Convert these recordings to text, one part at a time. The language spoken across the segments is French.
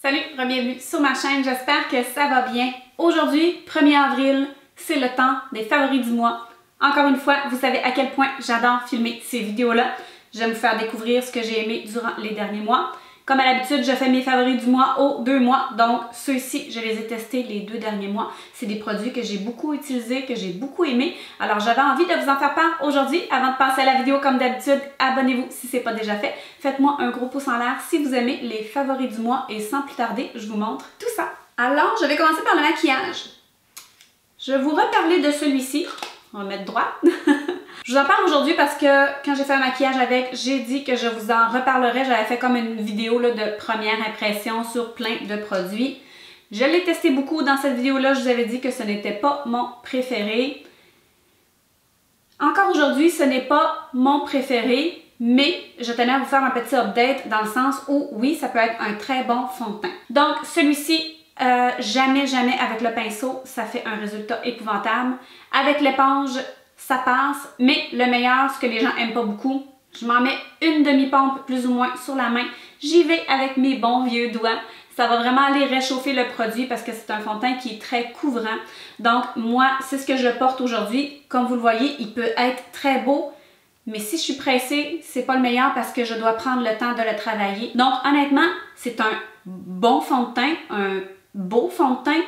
Salut, bienvenue sur ma chaîne, j'espère que ça va bien. Aujourd'hui, 1er avril, c'est le temps des favoris du mois. Encore une fois, vous savez à quel point j'adore filmer ces vidéos-là. J'aime vous faire découvrir ce que j'ai aimé durant les derniers mois. Comme à l'habitude, je fais mes favoris du mois aux 2 mois, donc ceux-ci, je les ai testés les 2 derniers mois. C'est des produits que j'ai beaucoup utilisés, que j'ai beaucoup aimés. Alors j'avais envie de vous en faire part aujourd'hui. Avant de passer à la vidéo, comme d'habitude, abonnez-vous si ce n'est pas déjà fait. Faites-moi un gros pouce en l'air si vous aimez les favoris du mois et sans plus tarder, je vous montre tout ça. Alors, je vais commencer par le maquillage. Je vais vous reparler de celui-ci. On va mettre droit. Je vous en parle aujourd'hui parce que quand j'ai fait un maquillage avec, j'ai dit que je vous en reparlerai. J'avais fait comme une vidéo là, de première impression sur plein de produits. Je l'ai testé beaucoup dans cette vidéo-là. Je vous avais dit que ce n'était pas mon préféré. Encore aujourd'hui, ce n'est pas mon préféré, mais je tenais à vous faire un petit update dans le sens où, oui, ça peut être un très bon fond de teint. Donc, celui-ci, jamais avec le pinceau, ça fait un résultat épouvantable. Avec l'éponge, ça passe, mais le meilleur, ce que les gens aiment pas beaucoup, je m'en mets une demi-pompe plus ou moins sur la main. J'y vais avec mes bons vieux doigts. Ça va vraiment aller réchauffer le produit parce que c'est un fond de teint qui est très couvrant. Donc moi, c'est ce que je porte aujourd'hui. Comme vous le voyez, il peut être très beau, mais si je suis pressée, c'est pas le meilleur parce que je dois prendre le temps de le travailler. Donc honnêtement, c'est un bon fond de teint, un beau fond de teint.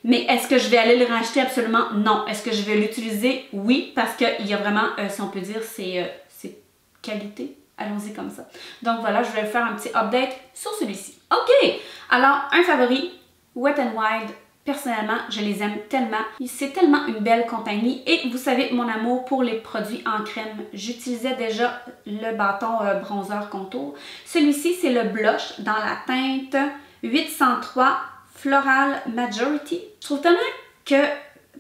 Mais est-ce que je vais aller le racheter? Absolument non. Est-ce que je vais l'utiliser? Oui, parce qu'il y a vraiment, si on peut dire, c'est qualité. Allons-y comme ça. Donc voilà, je vais faire un petit update sur celui-ci. OK! Alors, un favori, Wet n Wild. Personnellement, je les aime tellement. C'est tellement une belle compagnie. Et vous savez, mon amour pour les produits en crème. J'utilisais déjà le bâton bronzer contour. Celui-ci, c'est le blush dans la teinte 803 Floral Majority. Je trouve tellement que,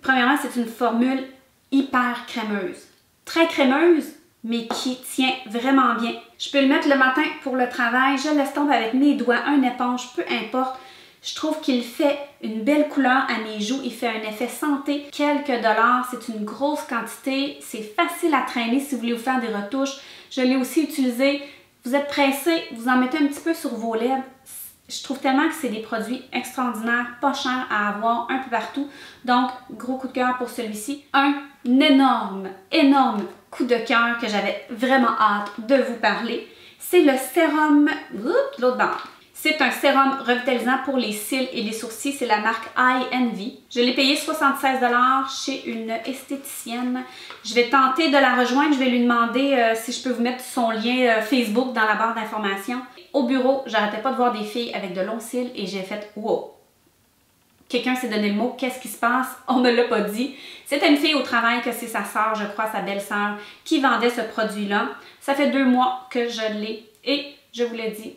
premièrement, c'est une formule hyper crémeuse. Très crémeuse, mais qui tient vraiment bien. Je peux le mettre le matin pour le travail, je l'estompe avec mes doigts, une éponge, peu importe. Je trouve qu'il fait une belle couleur à mes joues, il fait un effet santé. Quelques dollars, c'est une grosse quantité, c'est facile à traîner si vous voulez vous faire des retouches. Je l'ai aussi utilisé. Vous êtes pressé, vous en mettez un petit peu sur vos lèvres. Je trouve tellement que c'est des produits extraordinaires, pas chers à avoir un peu partout. Donc, gros coup de cœur pour celui-ci. Un énorme coup de cœur que j'avais vraiment hâte de vous parler. C'est le sérum... Oups, l'autre barre. C'est un sérum revitalisant pour les cils et les sourcils. C'est la marque Eye Envy. Je l'ai payé 76 $ chez une esthéticienne. Je vais tenter de la rejoindre. Je vais lui demander si je peux vous mettre son lien Facebook dans la barre d'informations. Au bureau, j'arrêtais pas de voir des filles avec de longs cils et j'ai fait « Wow! » Quelqu'un s'est donné le mot. Qu'est-ce qui se passe? On me l'a pas dit. C'était une fille au travail que c'est sa sœur, je crois, sa belle-sœur, qui vendait ce produit-là. Ça fait 2 mois que je l'ai et je vous l'ai dit,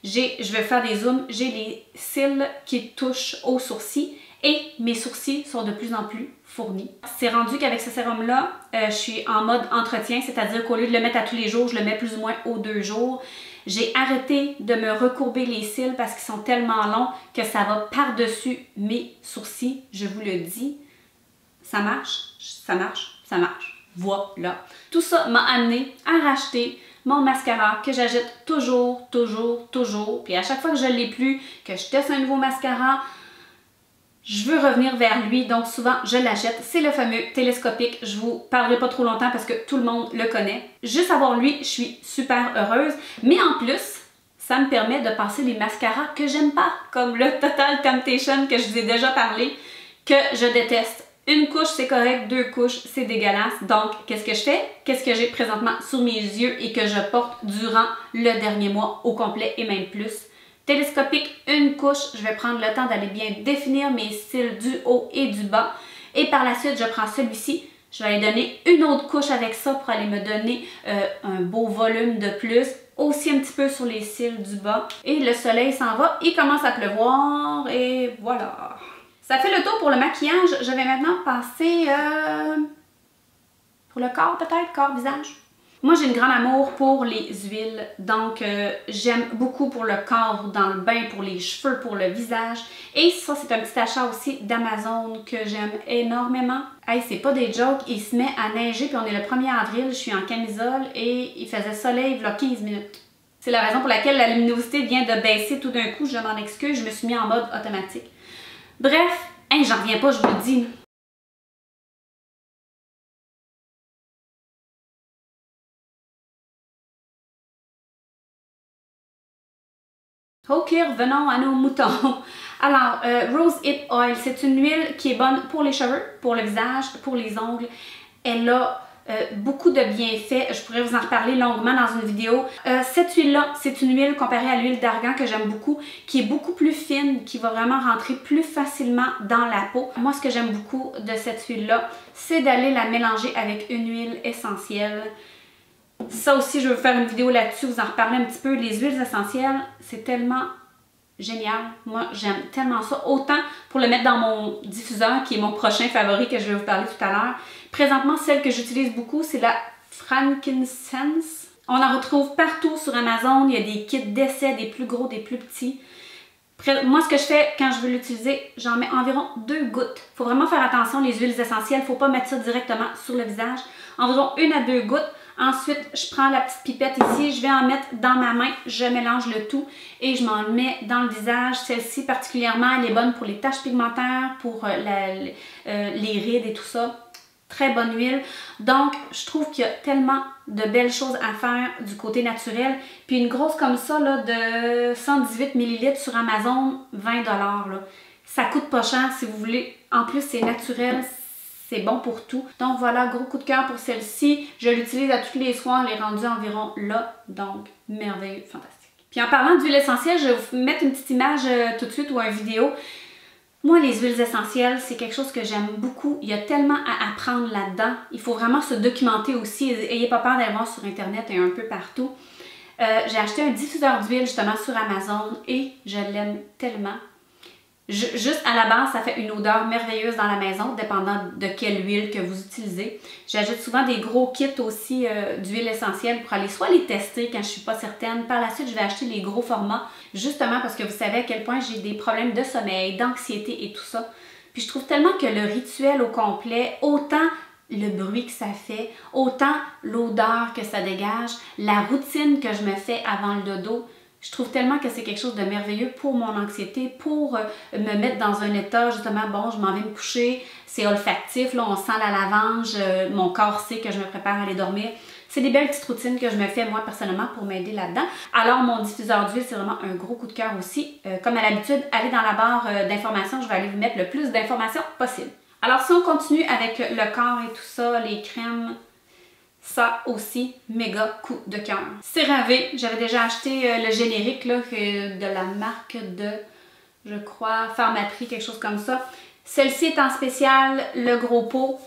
je vais faire des zooms, j'ai les cils qui touchent aux sourcils et mes sourcils sont de plus en plus fournis. C'est rendu qu'avec ce sérum-là, je suis en mode entretien, c'est-à-dire qu'au lieu de le mettre à tous les jours, je le mets plus ou moins aux 2 jours. J'ai arrêté de me recourber les cils parce qu'ils sont tellement longs que ça va par-dessus mes sourcils, je vous le dis. Ça marche, ça marche, ça marche. Voilà. Tout ça m'a amené à racheter mon mascara que j'achète toujours. Puis à chaque fois que je ne l'ai plus, que je teste un nouveau mascara, je veux revenir vers lui. Donc souvent, je l'achète. C'est le fameux télescopique. Je vous parlerai pas trop longtemps parce que tout le monde le connaît. Juste avoir lui, je suis super heureuse. Mais en plus, ça me permet de passer les mascaras que j'aime pas, comme le Total Temptation que je vous ai déjà parlé, que je déteste. Une couche, c'est correct. 2 couches, c'est dégueulasse. Donc, qu'est-ce que je fais? Qu'est-ce que j'ai présentement sur mes yeux et que je porte durant le dernier mois au complet et même plus? Télescopique, une couche. Je vais prendre le temps d'aller bien définir mes cils du haut et du bas. Et par la suite, je prends celui-ci. Je vais aller donner une autre couche avec ça pour aller me donner un beau volume de plus. Aussi un petit peu sur les cils du bas. Et le soleil s'en va. Il commence à pleuvoir et voilà. Ça fait le tour pour le maquillage. Je vais maintenant passer pour le corps peut-être, corps-visage. Moi, j'ai une grande amour pour les huiles, donc j'aime beaucoup pour le corps, dans le bain, pour les cheveux, pour le visage. Et ça, c'est un petit achat aussi d'Amazon que j'aime énormément. Hey, c'est pas des jokes, il se met à neiger, puis on est le 1er avril, je suis en camisole et il faisait soleil il y a 15 minutes. C'est la raison pour laquelle la luminosité vient de baisser tout d'un coup. Je m'en excuse, je me suis mis en mode automatique. Bref, hein, j'en reviens pas, je vous le dis. Ok, revenons à nos moutons. Alors, Rose Hip Oil, c'est une huile qui est bonne pour les cheveux, pour le visage, pour les ongles. Elle a beaucoup de bienfaits. Je pourrais vous en reparler longuement dans une vidéo. Cette huile-là, c'est une huile comparée à l'huile d'argan que j'aime beaucoup, qui est beaucoup plus fine, qui va vraiment rentrer plus facilement dans la peau. Moi, ce que j'aime beaucoup de cette huile-là, c'est d'aller la mélanger avec une huile essentielle. Ça aussi, je veux faire une vidéo là-dessus, vous en reparler un petit peu. Les huiles essentielles, c'est tellement génial. Moi, j'aime tellement ça. Autant pour le mettre dans mon diffuseur, qui est mon prochain favori que je vais vous parler tout à l'heure. Présentement, celle que j'utilise beaucoup, c'est la Frankincense. On en retrouve partout sur Amazon. Il y a des kits d'essai, des plus gros, des plus petits. Moi, ce que je fais quand je veux l'utiliser, j'en mets environ 2 gouttes. Il faut vraiment faire attention, les huiles essentielles. Il ne faut pas mettre ça directement sur le visage. Environ 1 à 2 gouttes. Ensuite, je prends la petite pipette ici, je vais en mettre dans ma main, je mélange le tout et je m'en mets dans le visage. Celle-ci particulièrement, elle est bonne pour les taches pigmentaires, pour les rides et tout ça. Très bonne huile. Donc, je trouve qu'il y a tellement de belles choses à faire du côté naturel. Puis une grosse comme ça, là, de 118 ml sur Amazon, 20 $. Là. Ça coûte pas cher si vous voulez. En plus, c'est naturel. C'est bon pour tout. Donc voilà, gros coup de cœur pour celle-ci. Je l'utilise à tous les soirs, elle est rendue environ là. Donc, merveilleux, fantastique. Puis en parlant d'huile essentielle, je vais vous mettre une petite image tout de suite ou une vidéo. Moi, les huiles essentielles, c'est quelque chose que j'aime beaucoup. Il y a tellement à apprendre là-dedans. Il faut vraiment se documenter aussi. Ayez pas peur d'aller voir sur Internet et un peu partout. J'ai acheté un diffuseur d'huile justement sur Amazon et je l'aime tellement. Juste à la base, ça fait une odeur merveilleuse dans la maison, dépendant de quelle huile que vous utilisez. J'achète souvent des gros kits aussi d'huile essentielle pour aller soit les tester quand je suis pas certaine. Par la suite, je vais acheter les gros formats, justement parce que vous savez à quel point j'ai des problèmes de sommeil, d'anxiété et tout ça. Puis je trouve tellement que le rituel au complet, autant le bruit que ça fait, autant l'odeur que ça dégage, la routine que je me fais avant le dodo, je trouve tellement que c'est quelque chose de merveilleux pour mon anxiété, pour me mettre dans un état, justement, bon, je m'en vais me coucher, c'est olfactif, là, on sent la lavange, mon corps sait que je me prépare à aller dormir. C'est des belles petites routines que je me fais, moi, personnellement, pour m'aider là-dedans. Alors, mon diffuseur d'huile, c'est vraiment un gros coup de cœur aussi. Comme à l'habitude, allez dans la barre d'informations, je vais aller vous mettre le plus d'informations possible. Alors, si on continue avec le corps et tout ça, les crèmes, ça aussi, méga coup de cœur. CeraVe, j'avais déjà acheté le générique là, de la marque de, je crois, Pharmaprix, quelque chose comme ça. Celle-ci est en spécial, le gros pot.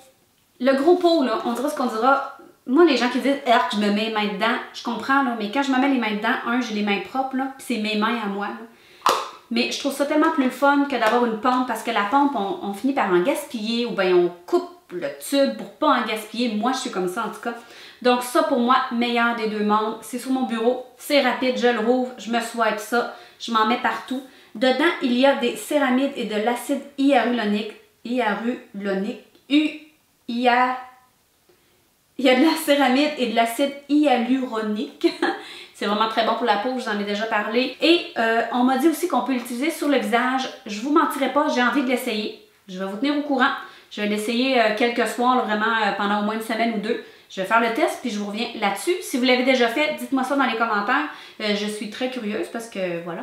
Le gros pot, là, on dira ce qu'on dira. Moi, les gens qui disent « je me mets les mains dedans », je comprends, là, mais quand je me mets les mains dedans, j'ai les mains propres, là, puis c'est mes mains à moi. Là. Mais je trouve ça tellement plus le fun que d'avoir une pompe, parce que la pompe, on finit par en gaspiller, ou bien on coupe le tube pour pas en gaspiller. Moi, je suis comme ça en tout cas. Donc ça, pour moi, meilleur des deux mondes. C'est sur mon bureau, c'est rapide, je le rouvre, je me swipe ça, je m'en mets partout. Dedans, il y a des céramides et de l'acide hyaluronique. Il y a de la céramide et de l'acide hyaluronique. C'est vraiment très bon pour la peau, je vous en ai déjà parlé. Et on m'a dit aussi qu'on peut l'utiliser sur le visage. Je vous mentirai pas, j'ai envie de l'essayer. Je vais vous tenir au courant. Je vais l'essayer quelques soirs, là, vraiment pendant au moins une semaine ou deux. Je vais faire le test puis je vous reviens là-dessus. Si vous l'avez déjà fait, dites-moi ça dans les commentaires. Je suis très curieuse parce que voilà,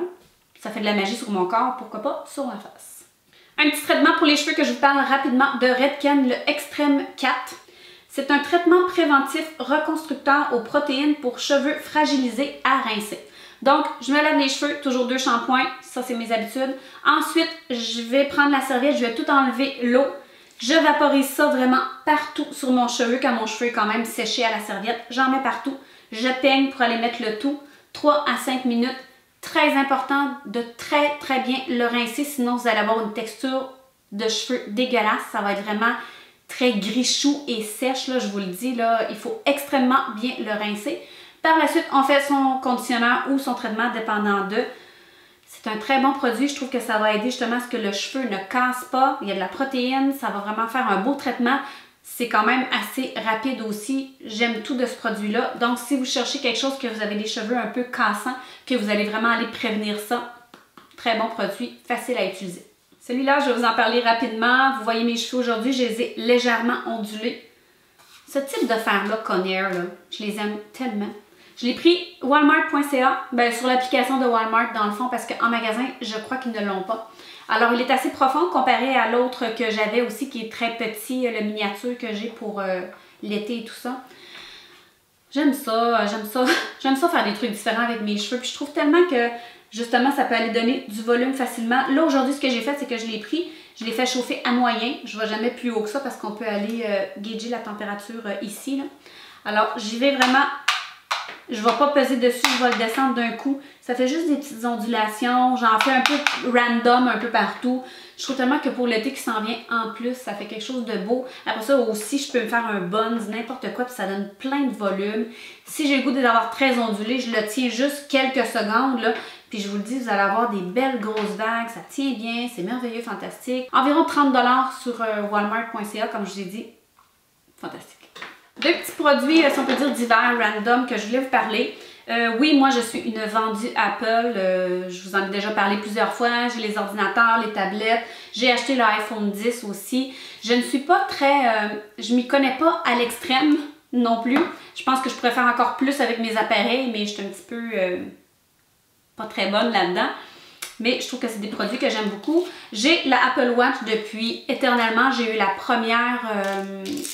ça fait de la magie sur mon corps, pourquoi pas sur ma face. Un petit traitement pour les cheveux que je vous parle rapidement de Redken, le Extreme 4. C'est un traitement préventif reconstructeur aux protéines pour cheveux fragilisés à rincer. Donc, je me lave les cheveux, toujours 2 shampoings, ça c'est mes habitudes. Ensuite, je vais prendre la serviette, je vais tout enlever l'eau. Je vaporise ça vraiment partout sur mon cheveu quand mon cheveu est quand même séché à la serviette. J'en mets partout. Je peigne pour aller mettre le tout. 3 à 5 minutes. Très important de très bien le rincer, sinon vous allez avoir une texture de cheveux dégueulasse. Ça va être vraiment très gris-chou et sèche, là, je vous le dis. Là, il faut extrêmement bien le rincer. Par la suite, on fait son conditionneur ou son traitement dépendant de. C'est un très bon produit. Je trouve que ça va aider justement à ce que le cheveu ne casse pas. Il y a de la protéine. Ça va vraiment faire un beau traitement. C'est quand même assez rapide aussi. J'aime tout de ce produit-là. Donc, si vous cherchez quelque chose que vous avez des cheveux un peu cassants, que vous allez vraiment aller prévenir ça, très bon produit, facile à utiliser. Celui-là, je vais vous en parler rapidement. Vous voyez mes cheveux aujourd'hui, je les ai légèrement ondulés. Ce type de fer-là, Conair, là, je les aime tellement. Je l'ai pris walmart.ca, sur l'application de Walmart dans le fond, parce qu'en magasin, je crois qu'ils ne l'ont pas. Alors, il est assez profond comparé à l'autre que j'avais aussi, qui est très petit, le miniature que j'ai pour l'été et tout ça. J'aime ça, j'aime ça. J'aime ça faire des trucs différents avec mes cheveux. Puis je trouve tellement que, justement, ça peut aller donner du volume facilement. Là, aujourd'hui, ce que j'ai fait, c'est que je l'ai pris, je l'ai fait chauffer à moyen. Je ne vais jamais plus haut que ça parce qu'on peut aller gager la température ici, là. Alors, j'y vais vraiment... Je ne vais pas peser dessus, je vais le descendre d'un coup. Ça fait juste des petites ondulations. J'en fais un peu random, un peu partout. Je trouve tellement que pour l'été qui s'en vient en plus, ça fait quelque chose de beau. Après ça aussi, je peux me faire un buns, n'importe quoi, puis ça donne plein de volume. Si j'ai le goût d'avoir très ondulé, je le tiens juste quelques secondes, là. Puis je vous le dis, vous allez avoir des belles grosses vagues. Ça tient bien, c'est merveilleux, fantastique. Environ 30 $ sur walmart.ca, comme je vous ai dit. Fantastique. Deux petits produits, si on peut dire divers, random, que je voulais vous parler. Oui, moi je suis une vendue Apple, je vous en ai déjà parlé plusieurs fois, j'ai les ordinateurs, les tablettes, j'ai acheté l'iPhone 10 aussi. Je ne suis pas très, je m'y connais pas à l'extrême non plus. Je pense que je pourrais faire encore plus avec mes appareils, mais je suis un petit peu pas très bonne là-dedans. Mais je trouve que c'est des produits que j'aime beaucoup. J'ai la Apple Watch depuis éternellement. J'ai eu la première,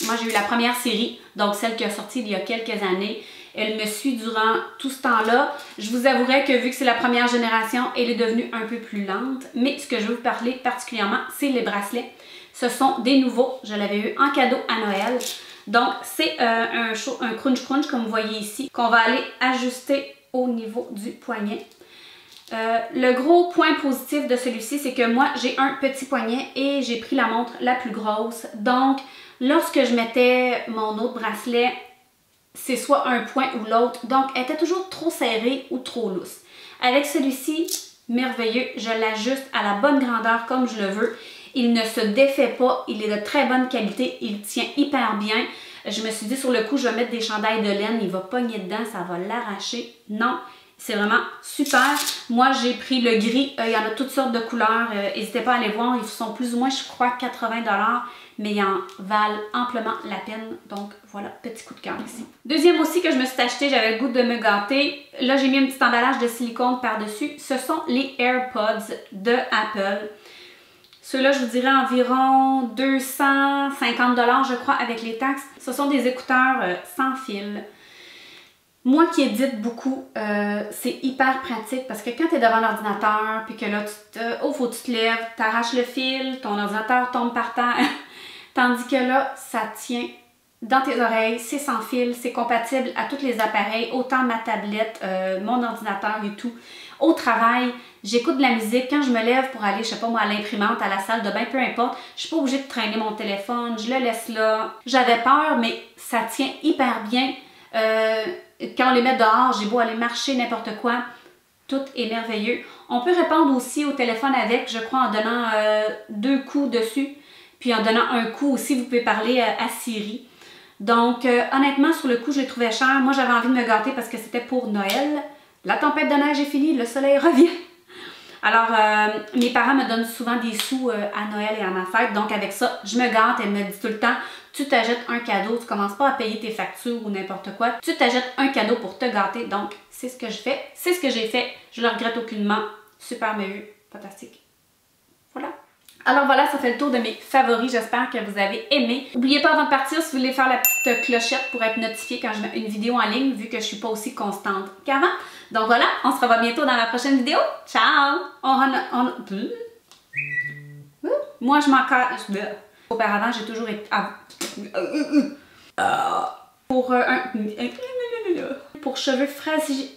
moi j'ai eu la première série, donc celle qui a sorti il y a quelques années. Elle me suit durant tout ce temps-là. Je vous avouerai que vu que c'est la première génération, elle est devenue un peu plus lente. Mais ce que je veux vous parler particulièrement, c'est les bracelets. Ce sont des nouveaux. Je l'avais eu en cadeau à Noël. Donc c'est un crunch crunch comme vous voyez ici, qu'on va aller ajuster au niveau du poignet. Le gros point positif de celui-ci, c'est que moi, j'ai un petit poignet et j'ai pris la montre la plus grosse. Donc, lorsque je mettais mon autre bracelet, c'est soit un point ou l'autre. Donc, elle était toujours trop serrée ou trop lousse. Avec celui-ci, merveilleux, je l'ajuste à la bonne grandeur comme je le veux. Il ne se défait pas, il est de très bonne qualité, il tient hyper bien. Je me suis dit sur le coup, je vais mettre des chandails de laine, il va pogner dedans, ça va l'arracher. Non. C'est vraiment super. Moi, j'ai pris le gris. Il y en a toutes sortes de couleurs. N'hésitez pas à aller voir. Ils sont plus ou moins, je crois, 80 $, mais ils en valent amplement la peine. Donc, voilà, petit coup de cœur ici. Deuxième aussi que je me suis acheté, j'avais le goût de me gâter. Là, j'ai mis un petit emballage de silicone par-dessus. Ce sont les AirPods de Apple. Ceux-là, je vous dirais environ 250 $, je crois, avec les taxes. Ce sont des écouteurs sans fil. Moi qui édite beaucoup, c'est hyper pratique parce que quand tu es devant l'ordinateur puis que là, faut que tu te lèves, tu arraches le fil, ton ordinateur tombe par terre. Tandis que là, ça tient dans tes oreilles, c'est sans fil, c'est compatible à tous les appareils, autant ma tablette, mon ordinateur et tout. Au travail, j'écoute de la musique. Quand je me lève pour aller, je sais pas moi, à l'imprimante, à la salle de bain, peu importe, je suis pas obligée de traîner mon téléphone, je le laisse là. J'avais peur, mais ça tient hyper bien. Quand on les met dehors, j'ai beau aller marcher, n'importe quoi, tout est merveilleux. On peut répondre aussi au téléphone avec, je crois, en donnant 2 coups dessus, puis en donnant un coup aussi, vous pouvez parler à Siri. Donc, honnêtement, sur le coup, je les trouvais chers. Moi, j'avais envie de me gâter parce que c'était pour Noël. La tempête de neige est finie, le soleil revient. Alors, mes parents me donnent souvent des sous à Noël et à ma fête. Donc, avec ça, je me gâte. Elle me dit tout le temps, tu t'achètes un cadeau. Tu commences pas à payer tes factures ou n'importe quoi. Tu t'achètes un cadeau pour te gâter. Donc, c'est ce que je fais. C'est ce que j'ai fait. Je le regrette aucunement. Super merveilleux. Fantastique. Voilà. Alors voilà, ça fait le tour de mes favoris. J'espère que vous avez aimé. N'oubliez pas avant de partir, si vous voulez faire la petite clochette pour être notifié quand je mets une vidéo en ligne, vu que je suis pas aussi constante qu'avant. Donc voilà, on se revoit bientôt dans la prochaine vidéo. Ciao! Moi, je m'en cache. Auparavant, j'ai toujours été... Pour cheveux fragiles...